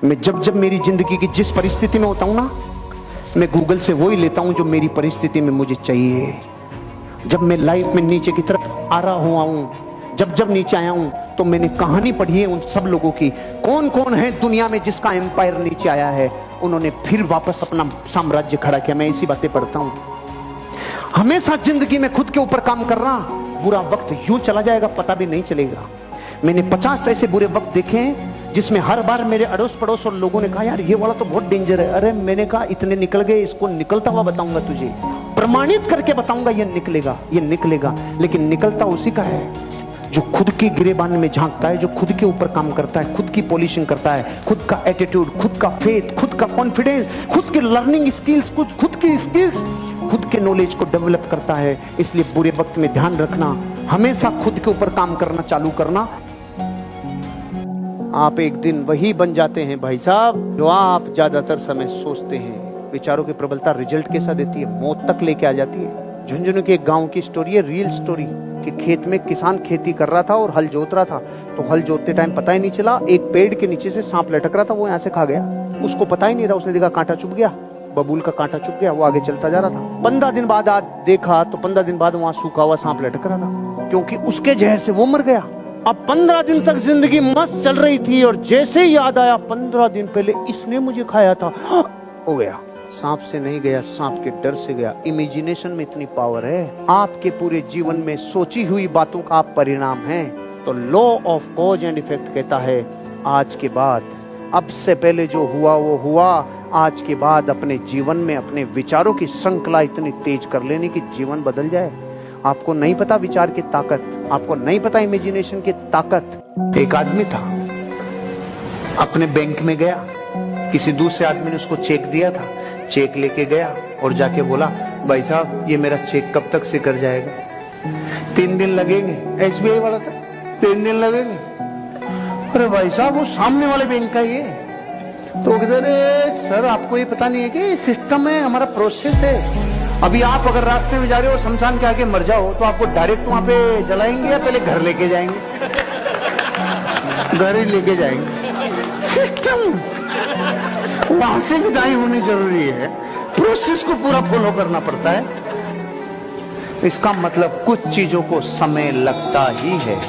मैं जब जब मेरी जिंदगी की जिस परिस्थिति में होता हूं ना, मैं गूगल से वही लेता हूं जो मेरी परिस्थिति में मुझे चाहिए। जब मैं लाइफ में नीचे की तरफ आ रहा हुआ हूं, जब जब नीचे आया हूं, तो मैंने कहानी पढ़ी है उन सब लोगों की। कौन कौन है दुनिया में जिसका एम्पायर नीचे आया है, उन्होंने फिर वापस अपना साम्राज्य खड़ा किया। मैं इसी बातें पढ़ता हूं। हमेशा जिंदगी में खुद के ऊपर काम करना, बुरा वक्त यूं चला जाएगा पता भी नहीं चलेगा। मैंने 50 ऐसे बुरे वक्त देखे हैं जिसमें हर बार मेरे अड़ोस पड़ोस और लोगों ने कहा यार ये वाला तो बहुत डेंजर है। अरे मैंने कहा इतने निकल गए, इसको निकलता हुआ बताऊंगा तुझे, प्रमाणित करके बताऊंगा ये निकलेगा, ये निकलेगा। लेकिन निकलता उसी का है जो खुद की गिरेबान में झांकता है, जो खुद के ऊपर काम करता है, खुद की पॉलिशिंग करता है, खुद का एटीट्यूड, खुद का फेथ, खुद का कॉन्फिडेंस, खुद की लर्निंग स्किल्स, खुद की स्किल्स, खुद के नॉलेज को डेवलप करता है। इसलिए बुरे वक्त में ध्यान रखना, हमेशा खुद के ऊपर काम करना चालू करना। आप एक दिन वही बन जाते हैं भाई साहब जो आप ज्यादातर समय सोचते हैं। विचारों की प्रबलता रिजल्ट कैसा देती है, मौत तक लेके आ जाती है। झुंझुनू के एक गांव की स्टोरी है, रियल स्टोरी, कि खेत में किसान खेती कर रहा था और हल जोत रहा था। तो हल जोतते टाइम पता ही नहीं चला, एक पेड़ के नीचे से सांप लटक रहा था, वो यहाँ से खा गया। उसको पता ही नहीं रहा, उसने देखा कांटा चुभ गया, बबूल का कांटा चुभ गया, वो आगे चलता जा रहा था। 15 दिन बाद आज देखा तो 15 दिन बाद वहां सूखा हुआ सांप लटक रहा था, क्योंकि उसके जहर से वो मर गया। अब 15 दिन तक जिंदगी मस्त चल रही थी और जैसे ही याद आया 15 दिन पहले इसने मुझे खाया था, हो गया। सांप से नहीं गया, सांप के डर से गया। इमेजिनेशन में इतनी पावर है। आपके पूरे जीवन में सोची हुई बातों का आप परिणाम हैं। तो law of cause and effect कहता है आज के बाद, अब से पहले जो हुआ वो हुआ, आज के बाद अपने जीवन में अपने विचारों की श्रृंखला इतनी तेज कर लेने की जीवन बदल जाए। आपको नहीं पता विचार की ताकत, आपको नहीं पता इमेजिनेशन की ताकत। एक आदमी था, अपने बैंक में गया, किसी दूसरे आदमी ने उसको चेक दिया था, चेक लेके गया और जाके बोला भाई साहब ये मेरा चेक कब तक से कर जाएगा? 3 दिन लगेंगे। SBI वाला था, 3 दिन लगेंगे। अरे भाई साहब वो सामने वाले बैंक का ये। तो किधर सर आपको ये पता नहीं है कि सिस्टम है, हमारा प्रोसेस है। अभी आप अगर रास्ते में जा रहे हो, शमशान के आगे मर जाओ, तो आपको डायरेक्ट वहां पे जलाएंगे या पहले घर लेके जाएंगे? घर ही लेके जाएंगे। सिस्टम वहां से विदाई होनी जरूरी है, प्रोसेस को पूरा फॉलो करना पड़ता है। इसका मतलब कुछ चीजों को समय लगता ही है।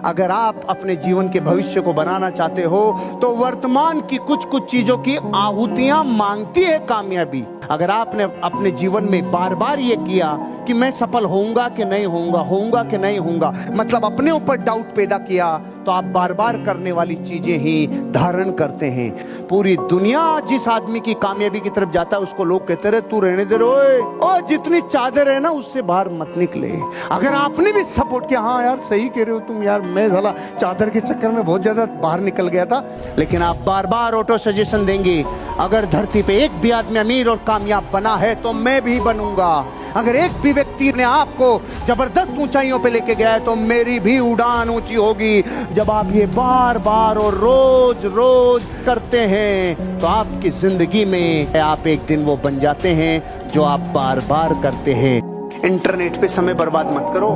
अगर आप अपने जीवन के भविष्य को बनाना चाहते हो तो वर्तमान की कुछ कुछ चीजों की आहुतियां मांगती है कामयाबी। अगर आपने अपने जीवन में बार बार ये किया कि मैं सफल होऊंगा कि नहीं होऊंगा, होऊंगा कि नहीं होऊंगा, मतलब अपने ऊपर डाउट पैदा किया, तो आप बार बार करने वाली चीजें ही धारण करते हैं। पूरी दुनिया जिस आदमी की कामयाबी की तरफ जाता है उसको लोग कहते रहे तू रहने दे रे, और जितनी चादर है ना उससे बाहर मत निकले। अगर आपने भी सपोर्ट किया, हाँ यार सही कह रहे हो तुम यार, मैं साला चादर के चक्कर में बहुत ज्यादा बाहर निकल गया था, लेकिन आप बार बार ऑटो सजेशन देंगे अगर धरती पे एक भी आदमी अमीर और कामयाब बना है तो मैं भी बनूंगा। अगर एक भी व्यक्ति ने आपको जबरदस्त ऊंचाइयों पे लेके गया है तो मेरी भी उड़ान ऊंची होगी। जब आप ये बार बार और रोज रोज करते हैं तो आपकी जिंदगी में आप एक दिन वो बन जाते हैं जो आप बार बार करते हैं। इंटरनेट पे समय बर्बाद मत करो।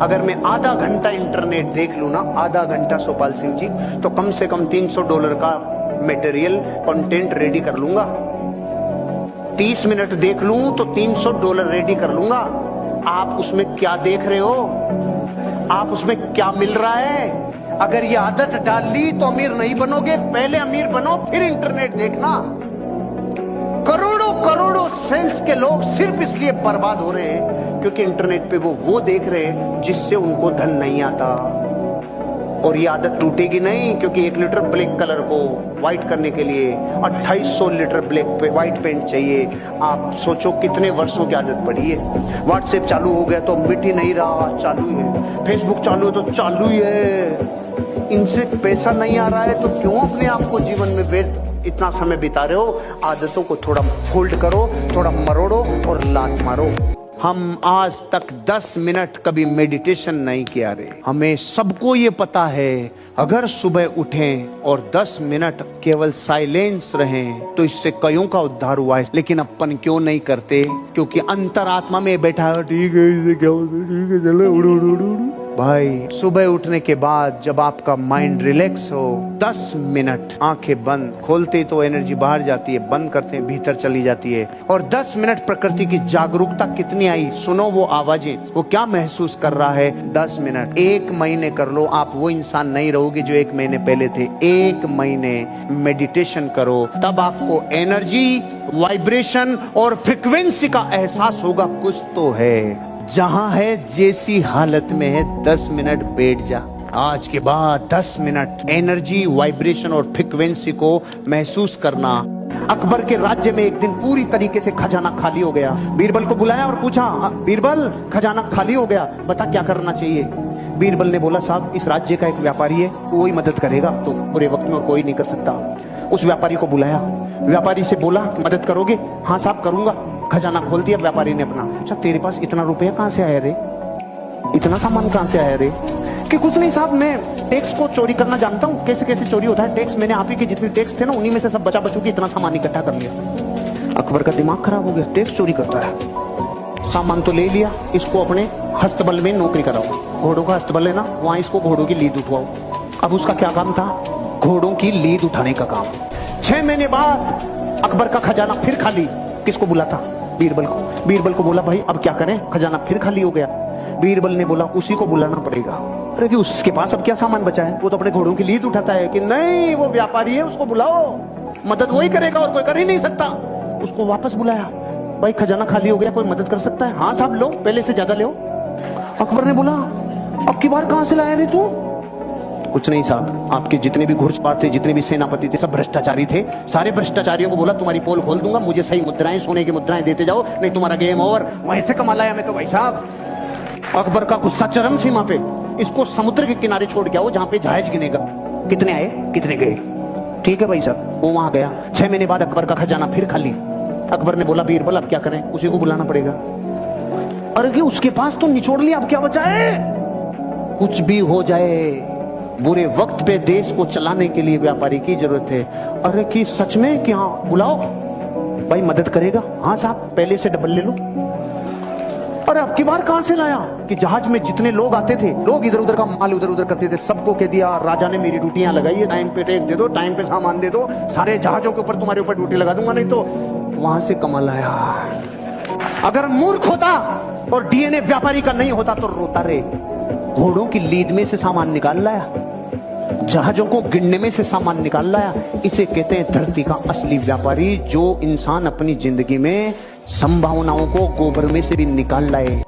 अगर मैं आधा घंटा इंटरनेट देख लूं ना, आधा घंटा सोपाल सिंह जी, तो कम से कम $300 का मटेरियल कंटेंट रेडी कर लूंगा। 30 मिनट देख लूं तो $300 रेडी कर लूंगा। आप उसमें क्या देख रहे हो, आप उसमें क्या मिल रहा है? अगर ये आदत डाल ली तो अमीर नहीं बनोगे, पहले अमीर बनो फिर इंटरनेट देखना। करोड़ों करोड़ों सेल्स के लोग सिर्फ इसलिए बर्बाद हो रहे हैं क्योंकि इंटरनेट पे वो देख रहे हैं जिससे उनको धन नहीं आता। और ये आदत टूटेगी नहीं, क्योंकि 1 लीटर ब्लैक कलर को व्हाइट करने के लिए 2800 लीटर ब्लैक व्हाइट पेंट चाहिए। आप सोचो कितने वर्षों की आदत पड़ी है। व्हाट्सएप चालू हो गया तो मिट ही नहीं रहा, चालू ही है। फेसबुक चालू है तो चालू ही है। इनसे पैसा नहीं आ रहा है तो क्यों अपने आप को जीवन में व्यर्थ इतना समय बिता रहे हो? आदतों को थोड़ा फोल्ड करो, थोड़ा मरोड़ो और लात मारो। हम आज तक 10 मिनट कभी मेडिटेशन नहीं किया रे। हमें सबको ये पता है अगर सुबह उठें और 10 मिनट केवल साइलेंस रहें तो इससे कईयों का उद्धार हुआ है। लेकिन अपन क्यों नहीं करते? क्योंकि अंतरात्मा में बैठा है ठीक है, इसे क्या होता है, ठीक है चलो उड़ो उड़ो उड़ो। भाई सुबह उठने के बाद जब आपका माइंड रिलैक्स हो, 10 मिनट आंखें बंद, खोलते ही तो एनर्जी बाहर जाती है, बंद करते हैं भीतर चली जाती है। और 10 मिनट प्रकृति की जागरूकता कितनी आई, सुनो वो आवाजें, वो क्या महसूस कर रहा है। 10 मिनट 1 महीने कर लो, आप वो इंसान नहीं रहोगे जो 1 महीने पहले थे। 1 महीने मेडिटेशन करो, तब आपको एनर्जी, वाइब्रेशन और फ्रीक्वेंसी का एहसास होगा कुछ तो है। जहां है जैसी हालत में है, 10 मिनट बैठ जा। आज के बाद 10 मिनट एनर्जी, वाइब्रेशन और फ्रीक्वेंसी को महसूस करना। अकबर के राज्य में एक दिन पूरी तरीके से खजाना खाली हो गया। बीरबल को बुलाया और पूछा, बीरबल खजाना खाली हो गया, बता क्या करना चाहिए। बीरबल ने बोला, साहब इस राज्य का एक व्यापारी है, वो ही मदद करेगा, तो पूरे वक्त में और कोई नहीं कर सकता। उस व्यापारी को बुलाया, व्यापारी से बोला, मदद करोगे? हाँ साहब करूंगा। खजाना खोल दिया व्यापारी ने अपना। अच्छा तेरे पास इतना रुपया कहां से आया रे, इतना सामान कहां से आया रे? कि कुछ नहीं साहब, मैं टैक्स को चोरी करना जानता हूँ, कैसे कैसे चोरी होता है टैक्स। मैंने आप ही के जितने टैक्स थे ना, उन्हीं में से सब बचा बचू के इतना सामान इकट्ठा कर लिया। अकबर का दिमाग खराब हो गया, टैक्स चोरी करता है। सामान तो ले लिया, इसको अपने हस्तबल में नौकरी कराओ। घोड़ों का हस्तबल है ना, वहां इसको घोड़ों की लीद उठवाओ। अब उसका क्या काम था? घोड़ों की लीद उठाने का काम। 6 महीने बाद अकबर का खजाना फिर खाली। किसको बुला था? बीरबल को। बीरबल को बोला, भाई अब क्या करें, खजाना फिर खाली हो गया। बीरबल ने बोला, उसी को बुलाना पड़ेगा। अरे कि उसके पास अब क्या सामान बचा है, वो तो अपने घोड़ों की लीद उठाता है। कि नहीं, वो व्यापारी है, उसको बुलाओ, मदद वही करेगा और कोई कर ही नहीं सकता। उसको वापस बुलाया, भाई खजाना खाली हो गया, कोई मदद कर सकता है? हाँ साहब लो, पहले से ज्यादा लो। अकबर ने बोला, अब की बार कहां से लाया रे तू? कुछ नहीं साहब, आपके जितने भी घुड़सवार थे, जितने भी सेनापति थे, सब भ्रष्टाचारी थे। सारे भ्रष्टाचारियों को बोला, तुम्हारी पोल खोल दूंगा, मुझे सही मुद्राएं, सोने की मुद्राएं देते जाओ, नहीं तुम्हारा गेम ओवर। वहीं से कमा लाया मैं तो भाई साहब। अकबर का गुस्सा चरम सीमा पे। इसको समुद्र के किनारे छोड़ के आओ, जहां पे जहाज गिनेगा, कितने आए कितने गए। ठीक है भाई साहब, वो वहां गया। 6 महीने बाद अकबर का खजाना फिर खाली। अकबर ने बोला, बीरबल अब क्या करें? उसी को बुलाना पड़ेगा। अरे कि उसके पास तो निचोड़ लिया, अब क्या बचा है? कुछ भी हो जाए, बुरे वक्त पे देश को चलाने के लिए व्यापारी की जरूरत है। अरे कि सच में? कि हाँ बुलाओ, भाई मदद करेगा? हाँ साहब, पहले से डबल ले लो। अरे अब की बार कहां से लाया? कि जहाज में जितने लोग आते थे, लोग इधर उधर का माल उधर उधर करते थे, सबको कह दिया, राजा ने मेरी ड्यूटियां लगाई है, टाइम पे टैक्स दे दो, टाइम पे सामान दे दो, सारे जहाजों के ऊपर तुम्हारे ऊपर ड्यूटी लगा दूंगा, नहीं तो। वहां से कमा लाया। अगर मूर्ख होता और डीएनए व्यापारी का नहीं होता तो रोता रे। घोड़ों की लीद में से सामान निकाल लाया, जहाजों को गिनने में से सामान निकाल लाया। इसे कहते हैं धरती का असली व्यापारी, जो इंसान अपनी जिंदगी में संभावनाओं को गोबर में से भी निकाल लाए।